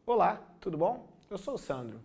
Olá, tudo bom? Eu sou o Sandro.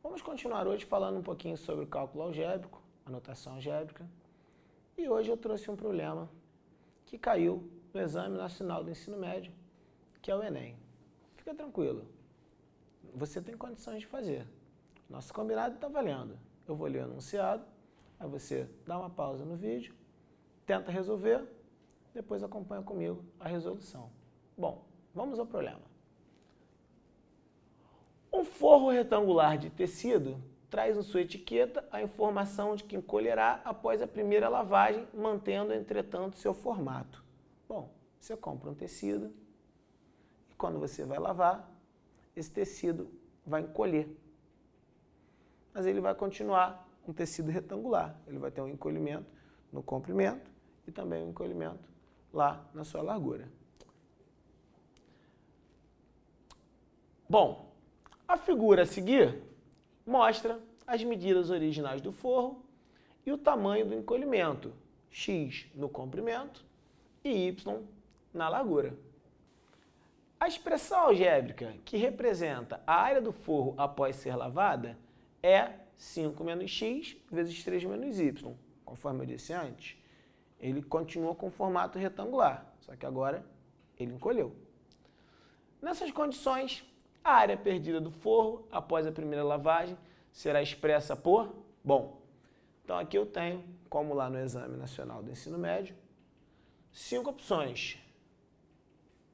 Vamos continuar hoje falando um pouquinho sobre cálculo algébrico, anotação algébrica. E hoje eu trouxe um problema que caiu no Exame Nacional do Ensino Médio, que é o Enem. Fica tranquilo, você tem condições de fazer. Nosso combinado está valendo. Eu vou ler o enunciado, aí você dá uma pausa no vídeo, tenta resolver, depois acompanha comigo a resolução. Bom, vamos ao problema. Um forro retangular de tecido traz em sua etiqueta a informação de que encolherá após a primeira lavagem, mantendo, entretanto, seu formato. Bom, você compra um tecido e quando você vai lavar, esse tecido vai encolher. Mas ele vai continuar um tecido retangular. Ele vai ter um encolhimento no comprimento e também um encolhimento lá na sua largura. Bom, a figura a seguir mostra as medidas originais do forro e o tamanho do encolhimento, x no comprimento e y na largura. A expressão algébrica que representa a área do forro após ser lavada é 5 menos x vezes 3 menos y. Conforme eu disse antes, ele continua com formato retangular, só que agora ele encolheu. Nessas condições, a área perdida do forro após a primeira lavagem será expressa por... Bom, então aqui eu tenho, como lá no Exame Nacional do Ensino Médio, 5 opções.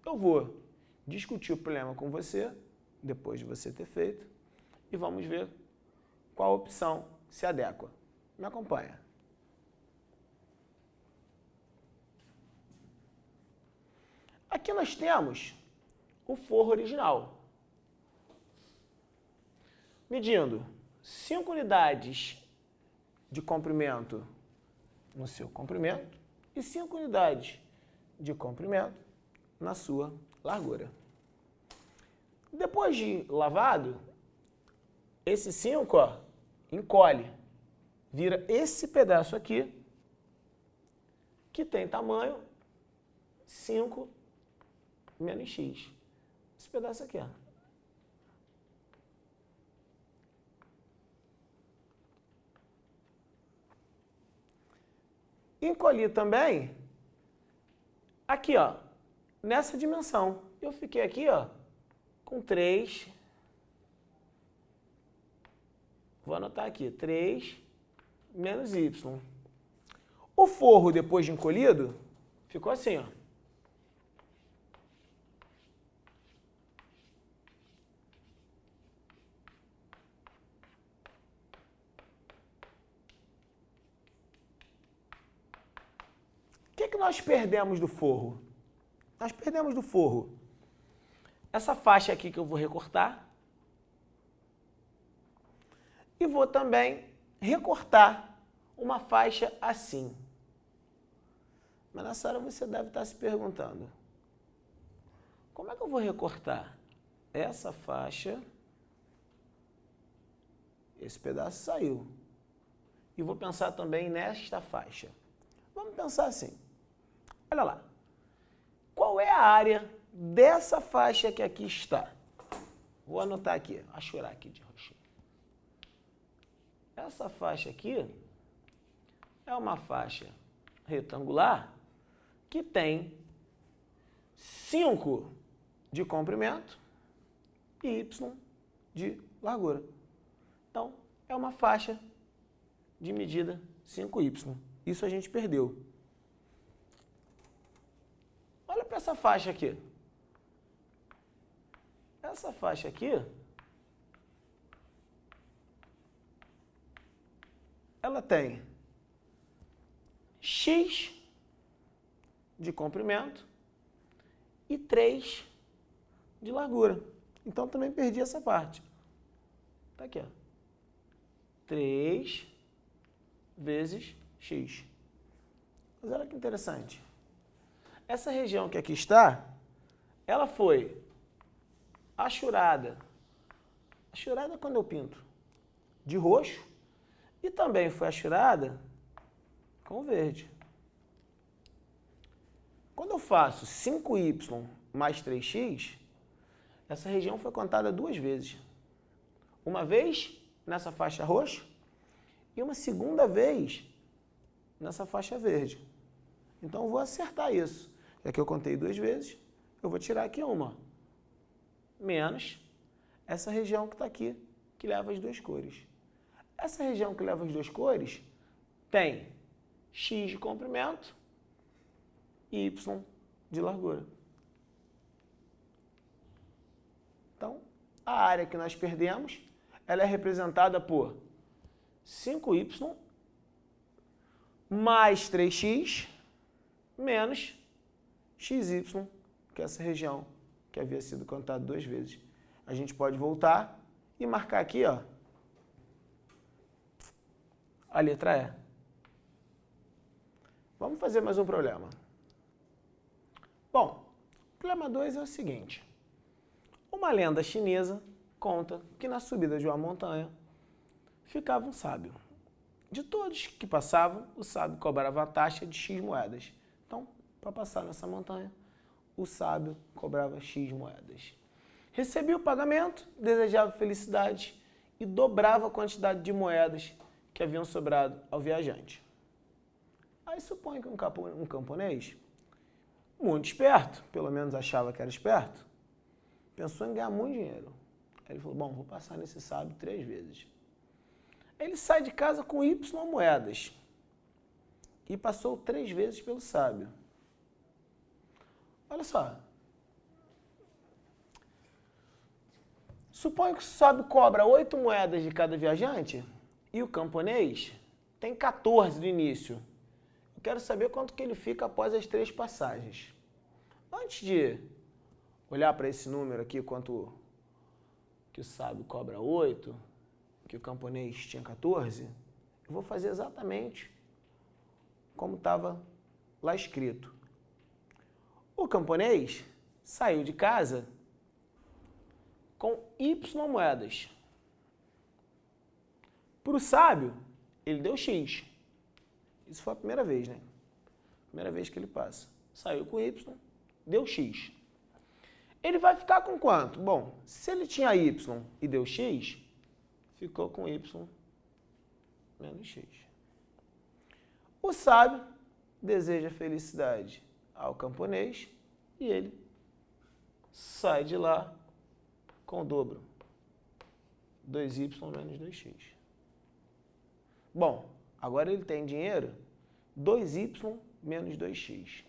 Eu vou discutir o problema com você, depois de você ter feito, e vamos ver qual opção se adequa. Me acompanha. Aqui nós temos o forro original, medindo 5 unidades de comprimento no seu comprimento e 5 unidades de comprimento na sua largura. Depois de lavado, esse 5 encolhe, vira esse pedaço aqui, que tem tamanho 5 menos x. Esse pedaço aqui, ó. Encolhi também aqui, ó, nessa dimensão. Eu fiquei aqui, ó, com 3. Vou anotar aqui, 3 menos y. O forro, depois de encolhido, ficou assim, ó. O que nós perdemos do forro? Nós perdemos do forro essa faixa aqui que eu vou recortar e vou também recortar uma faixa assim. Mas nessa hora você deve estar se perguntando, como é que eu vou recortar essa faixa? Esse pedaço saiu. E vou pensar também nesta faixa. Vamos pensar assim. Olha lá. Qual é a área dessa faixa que aqui está? Vou anotar aqui, achurar aqui de roxinho. Essa faixa aqui é uma faixa retangular que tem 5 de comprimento e y de largura. Então, é uma faixa de medida 5y. Isso a gente perdeu. Olha para essa faixa aqui. Essa faixa aqui, ela tem x de comprimento e 3 de largura. Então, também perdi essa parte. Está aqui, ó. 3 vezes x. Mas olha que interessante. Essa região que aqui está, ela foi achurada. Achurada quando eu pinto de roxo e também foi achurada com verde. Quando eu faço 5y mais 3x, essa região foi contada 2 vezes. Uma vez nessa faixa roxa e uma segunda vez nessa faixa verde. Então eu vou acertar isso. Já que eu contei 2 vezes, eu vou tirar aqui uma. Menos essa região que está aqui, que leva as 2 cores. Essa região que leva as 2 cores tem x de comprimento e y de largura. Então, a área que nós perdemos, ela é representada por 5y mais 3x menos xy, que é essa região que havia sido contada 2 vezes. A gente pode voltar e marcar aqui, ó, a letra E. Vamos fazer mais um problema. Bom, o problema 2 é o seguinte. Uma lenda chinesa conta que na subida de uma montanha ficava um sábio. De todos que passavam, o sábio cobrava a taxa de X moedas. Então, para passar nessa montanha, o sábio cobrava X moedas. Recebia o pagamento, desejava felicidade e dobrava a quantidade de moedas que haviam sobrado ao viajante. Aí supõe que um camponês, muito esperto, pelo menos achava que era esperto, pensou em ganhar muito dinheiro. Aí ele falou, bom, vou passar nesse sábio 3 vezes. Ele sai de casa com Y moedas e passou 3 vezes pelo sábio. Olha só. Suponha que o sábio cobra 8 moedas de cada viajante e o camponês tem 14 no início. Eu quero saber quanto que ele fica após as 3 passagens. Antes de olhar para esse número aqui, quanto que o sábio cobra 8, que o camponês tinha 14, eu vou fazer exatamente como estava lá escrito. O camponês saiu de casa com Y moedas. Para o sábio, ele deu X. Isso foi a primeira vez, né? Primeira vez que ele passa. Saiu com Y, deu X. Ele vai ficar com quanto? Bom, se ele tinha Y e deu X, ficou com Y menos X. O sábio deseja felicidade ao camponês e ele sai de lá com o dobro. 2y menos 2x. Bom, agora ele tem dinheiro, 2y menos 2x.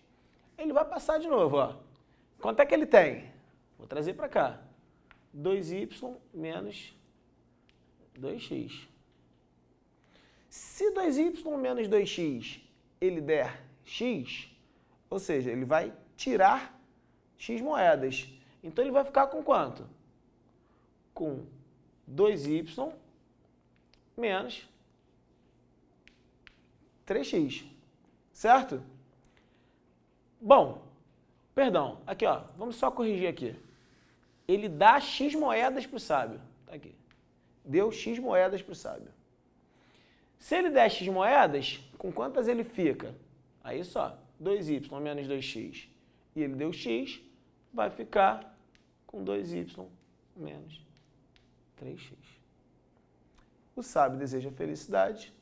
Ele vai passar de novo, ó. Quanto é que ele tem? Vou trazer para cá. 2y menos 2x. Se 2y menos 2x ele der x, ou seja, ele vai tirar x moedas. Então ele vai ficar com quanto? Com 2y menos 3x, certo? Bom, perdão, aqui ó, vamos só corrigir aqui. Ele dá x moedas para o sábio. Tá aqui. Deu x moedas para o sábio. Se ele der x moedas, com quantas ele fica? Aí só, 2y menos 2x. E ele deu x, vai ficar com 2y menos 3x. O sábio deseja felicidade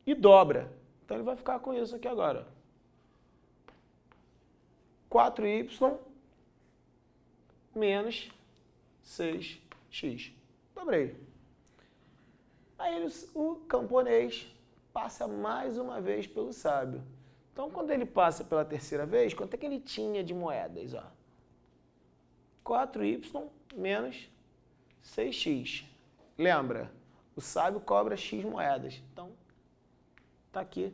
e dobra. Então ele vai ficar com isso aqui agora. 4y menos 6x. Dobrei. Aí o camponês passa mais uma vez pelo sábio. Então, quando ele passa pela terceira vez, quanto é que ele tinha de moedas? Ó? 4y menos 6x. Lembra, o sábio cobra x moedas. Então, está aqui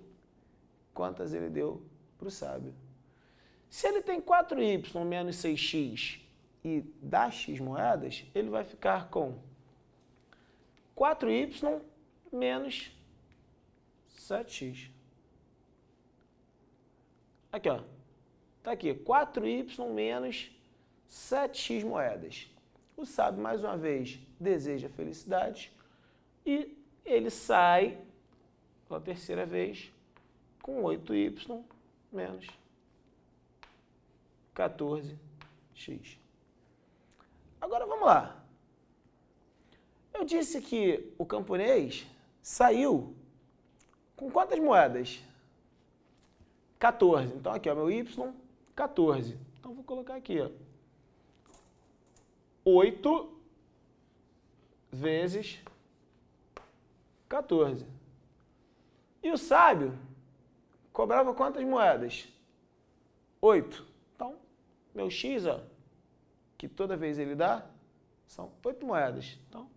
quantas ele deu para o sábio. Se ele tem 4y menos 6x e dá x moedas, ele vai ficar com 4y menos 7x. Aqui, ó. Tá aqui, 4y menos 7x moedas. O sábio, mais uma vez, deseja felicidade e ele sai, pela terceira vez, com 8y menos 14x. Agora vamos lá. Eu disse que o camponês saiu com quantas moedas? 14. Então aqui, ó, meu Y, 14. Então vou colocar aqui, ó. 8 vezes 14. E o sábio cobrava quantas moedas? 8. Então, meu X, ó, que toda vez ele dá, são 8 moedas. Então,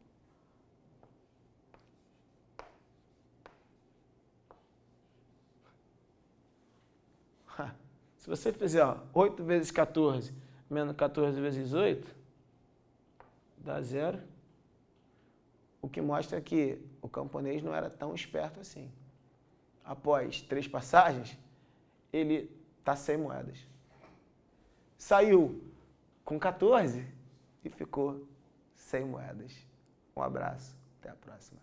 se você fizer, ó, 8 vezes 14 menos 14 vezes 8, dá 0. O que mostra que o camponês não era tão esperto assim. Após 3 passagens, ele está sem moedas. Saiu com 14 e ficou sem moedas. Um abraço, até a próxima.